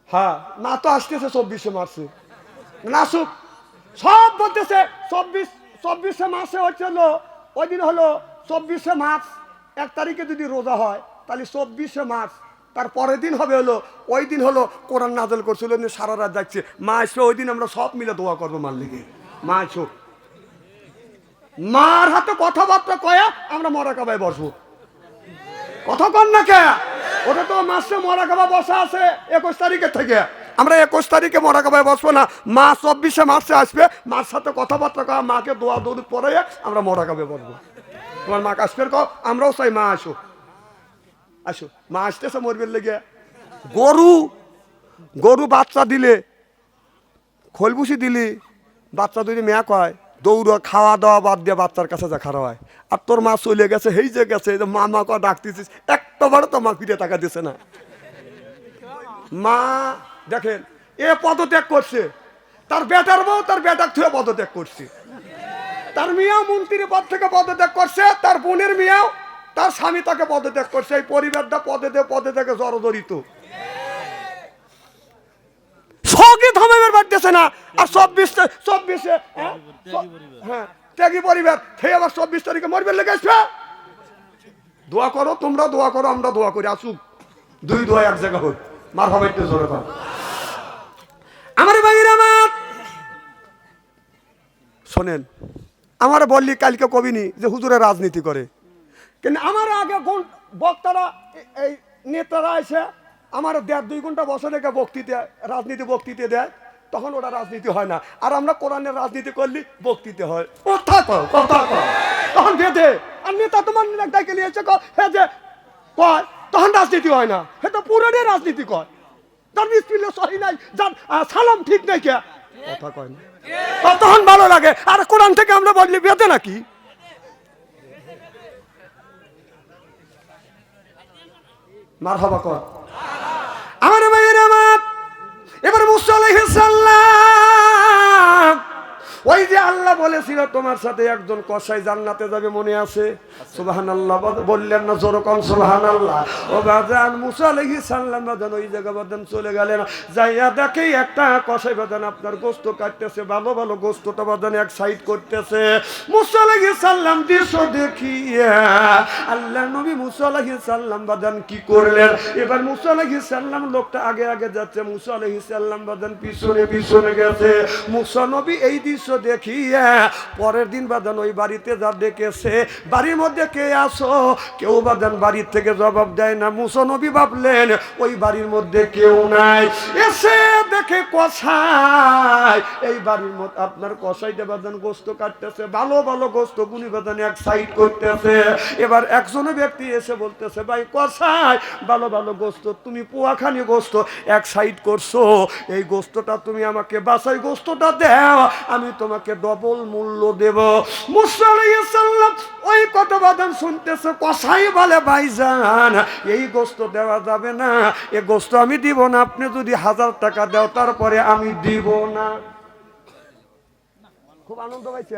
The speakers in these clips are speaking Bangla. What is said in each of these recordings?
হ্যাঁ না তো আসতেছে 24শে মার্চে না আসুক সব বলতেছে 24শে মার্চে হচ্ছিল ওই দিন হলো 24শে মার্চ 1 তারিখে যদি রোজা হয় তাহলে 24শে মার্চ তার পরের দিন হবে হলো ওই দিন হলো কোরআন নাজল করছিল সারা রাত যাচ্ছে মা আসবে ওই দিন আমরা সব মিলে দোয়া করবো মার লিগে মা আসুক মার হাতে কথাবার্তা কয়া আমরা মরাকাবায় বসবো কথা কন না কে ওটা তো মাসে মরাকাবা বসা আছে 21 তারিখের থেকে আমরা 21 তারিখে মরাকাবায় বসবো না মা 24শে মার্চে আসবে মার সাথে কথাবার্তা কয়া মাকে দোয়া দরুদ পড়ে আমরা মরাকাবায় বসবো তোমার মা আসবে কও আমরাও চাই মা আসো আসো মা আসতেছে মরবের লেগে গরু বাচ্চা দিলে খোলবুসি দিলি বাচ্চা যদি মেয়া কয় দৌড় খাওয়া দাওয়া বাদ দিয়ে বাচ্চার কাছে যা খারাপ হয় আর তোর মা চলে গেছে হেই যে গেছে মা মা কয় ডাকতেছিস একটাবারও তো মা ফিরে টাকা দিছে না মা দেখেন এ পদত্যাগ করছে তার বেটার বউ তার বেটার থুয়ে পদত্যাগ করছে তার মিয়াও মন্ত্রীর পদ থেকে পদত্যাগ করছে তার বোনের মিয়াও তার স্বামী তাকে পদত্যাগ করছে এই পরিবারটা পদে থেকে জড়জড়িত সঙ্গে থামাইবার পারতেছে না আর 24শে হ্যাঁ ত্যাগী পরিবার সেই আবার 24 তারিখে মরবে লেগে আসবে দোয়া করো তোমরা দোয়া করো আমরা দোয়া করি আসুক দুই দোয়া এক জায়গা হোক মার ভাবাইতে জোরে পান আমার ভাইরা আমার শোনেন আমার বললি কালকে কবিনি যে হুজুরে রাজনীতি করে কিন্তু আমার আগে বক্তারা এই নেতারা এসে আমার 1.5-2 ঘন্টা বসে রেখে রাজনীতি বক্তৃতা দেয় তখন ওটা রাজনীতি হয় না আর আমরা কোরআনের রাজনীতি করলি বক্তৃতা হয় কথা তখন বেঁধে আর নেতা তোমার ডাকে নিয়েছে যে কয় তখন রাজনীতি হয় না সে তো পুরোটাই রাজনীতি কয় তার বিসমিল্লাহ সহি নাই যার সালাম ঠিক নাই কে কথা কয় না তখন ভালো লাগে আর কোরআন থেকে আমরা বললি বেঁধে নাকি মারহাবা কর আমার ভাইয়ের আমার এবার মুসা আলাইহিস সালাম ওই যে আল্লাহ বলেছিল তোমার সাথে একজন কসাই জান্নাতে যাবে মনে আছে সুবহানাল্লাহ বললেন না জোরে কোন সুবহানাল্লাহ ও বাজান মুসা আলাইহিস সালাম বাজান ওই জায়গা বাজান চলে গেলেন যাইয়া দেখে একটা কসাই বাজান আপনার গোশত কাটতেছে ভালো ভালো গোশতটা বাজান এক সাইড করতেছে মুসা আলাইহিস সালাম দৃশ্য দেখিয়া আল্লাহ নবী মুসা আলাইহিস সালাম বাজান কি করলেন এবার মুসা আলাইহিস সালাম লোকটা আগে আগে যাচ্ছে মুসা আলাইহিস সালাম বাজান পিছনে গেছে মুসা নবী এই দৃশ্য দেখিয়া পরের দিন বাজান ওই বাড়িতে যা ডেকেছে বাড়ির মধ্যে কে আসো কেউ বাজান বাড়ির থেকে জবাব দেয় না মুসা নবী ভাবলেন ওই বাড়ির মধ্যে কেউ নাই এসে দেখে কসাই এই বাড়ির মধ্যে আপনার কসাইতে বাজান গোশত কাটতেছে ভালো ভালো গোশত গুনি বাজান এক সাইড করতেছে এবার একজন ব্যক্তি এসে বলতেছে ভাই কসাই ভালো ভালো গোশত তুমি পোয়াখানি গোশত এক সাইড করছো এই গোশতটা তুমি আমাকে বাসাই গোশতটা দাও আমি তোমাকে ডবল মূল্য দেব মুসা আলাইহিস সালাম ওই কথা বাদান শুনতেছে কসাই বলে ভাইজান এই গোশত দেওয়া যাবে না এই গোশত আমি দিব না আপনি যদি 1000 টাকা দাও তারপরে আমি দিব না খুব আনন্দ পাইছে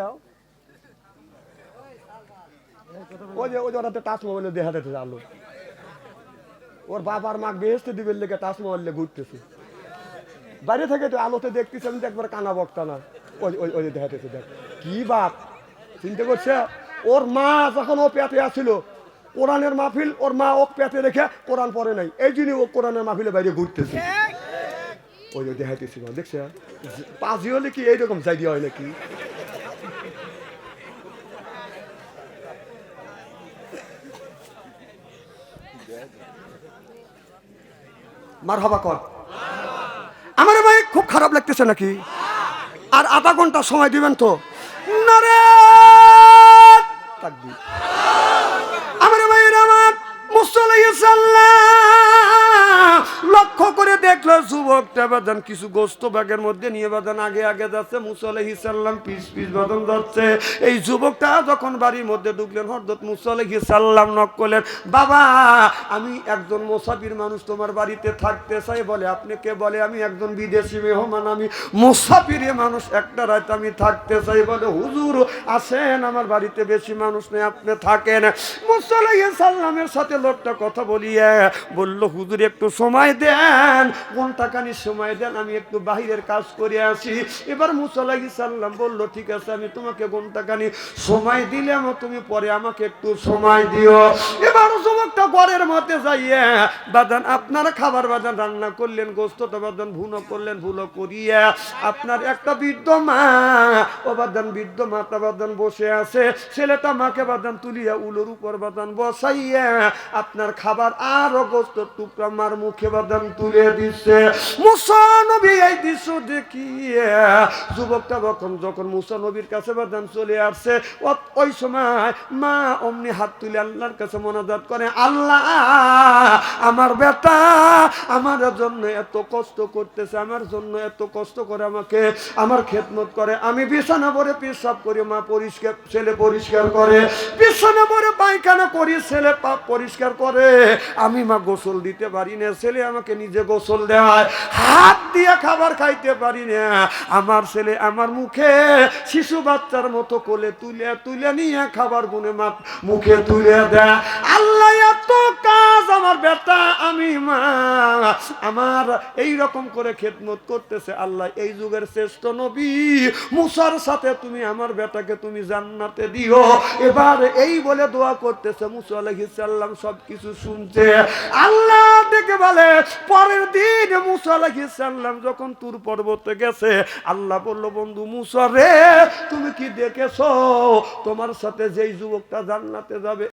ওই যে ওরাতে টাচ মোবাইলে দেখা দিতেছে আলো ওর বাবার মা বেহেশতে দিবের লেগে টাচ মোবাইলে ঘুরতেছে বাইরে থেকে তো আলোতে দেখতেছে আমি একবার কানা বক্তা না ওই দেখাতেছে দেখ কি বাপ চিন্তা করছে ওর মা যখন ও পেটে আসছিল কোরআনের মাহফিল ওর মা ও পেটে রেখে কোরআন পড়ে নাই এই জন্য ও কোরআনের মাহফিলে বাইরে ঘুরতেছে ওই দেখাইতেছি না দেখছে পাঁচই হলে কি এইরকম জায়গা হয় নাকি মারহাবা কর আমার ভাই খুব খারাপ লাগতেছে নাকি আর আধা ঘন্টা সময় দিবেন তো নারে তাকবীর আমার ভাইয়ের আমার মুসা আলাইহিস সালাম লক্ষ্য করে দেখলো যুবকটা বাদান কিছু গোস্ত ব্যাগের মধ্যে নিয়ে বাদান আগে আগে যাচ্ছে, মুসা আলাইহিস সালাম পিস পিস বাদান যাচ্ছে। এই যুবকটা যখন বাড়ির মধ্যে ঢুকলেন, হযরত মুসা আলাইহিস সালাম নক করলেন, বাবা আমি একজন মুসাফির মানুষ তোমার বাড়িতে থাকতে চাই। বলে আপনি কে? বলে আমি একজন বিদেশি মেহমান, আমি মুসাফিরে মানুষ, একটা রাত আমি থাকতে চাই। বলে হুজুর আসেন, আমার বাড়িতে বেশি মানুষ নেই, আপনি থাকেন। মুসা আলাইহিস সালামের সাথে লোকটা কথা বলিয়ে বলল, হুজুর একটু সময় দেন, ঘন্টাখানি সময় দেন, আমি একটু বাহিরের কাজ করে আসি। এবার মুসা আলাইহিস সালাম বলল, ঠিক আছে আমি তোমাকে ঘন্টাখানি সময় দিলাম, তুমি পরে আমাকে একটু সময় দিও। এবার যুবকটা ঘরের মধ্যে যাইয়ে বাদান আপনার খাবার বাদান রান্না করলেন, গোস্তটা বাদান ভুনো করলেন, ভুনো করিয়া আপনার একটা বৃদ্ধ মা, ও বাদান বৃদ্ধ মাতা বাদান বসে আছে, ছেলেটা মাকে বাদান তুলিয়া উলোর উপর বাদান বসাইয়া আপনার খাবার আর গোস্ত টুকরা মার মুখে বাদান তুলে দিচ্ছে। মুসা নবী এই দৃশ্য দেখিয়ে যুবকটা যখন মুসা নবীর কাছে বাদান চলে আসছে, ওই সময় মা অমনি হাত তুলে আল্লাহর কাছে মোনাজাত করে, আল্লাহ আমার বেটা আমার জন্য এত কষ্ট করতেছে, আমার জন্য এত কষ্ট করে আমাকে আমার খেদমত করে, আমি বিছানা ভরে পেশাব করি, মা পরিষ্কার, ছেলে পরিষ্কার করে, বিছানা ভরে পায়খানা করি, ছেলে পাপ পরিষ্কার করে, আমি মা গোসল দিতে পারি না, ছেলে আমাকে নিজে গোসল দেয়, হাত দিয়ে খাবার খাইতে পারি না, আমার ছেলে আমার মুখে শিশু বাচ্চার মতো কোলে তুলে তুলে নিয়ে খাবার গুনে মা মুখে তুলে দেয়। আল্লাহ এত কাজ আমার বেটা আমি মা আমার এই রকম করে খেদমত করতেছে, আল্লাহ এই যুগের শ্রেষ্ঠ নবী মুসার সাথে তুমি আমার বেটাকে তুমি জান্নাতে দিও। এবার এই বলে দোয়া করতেছে, মুসা আলাইহিস সালাম সবকিছু শুনছে। আল্লাহ দেখে বলে, পরের দিন মুসা আলাইহিস সালাম যখন তুর পর্বতে গেছে, আল্লাহ বলল, বন্ধু মুসা রে তুমি কি দেখেছো তোমার সাথে যেই যুবকটা জান্নাতে যাবে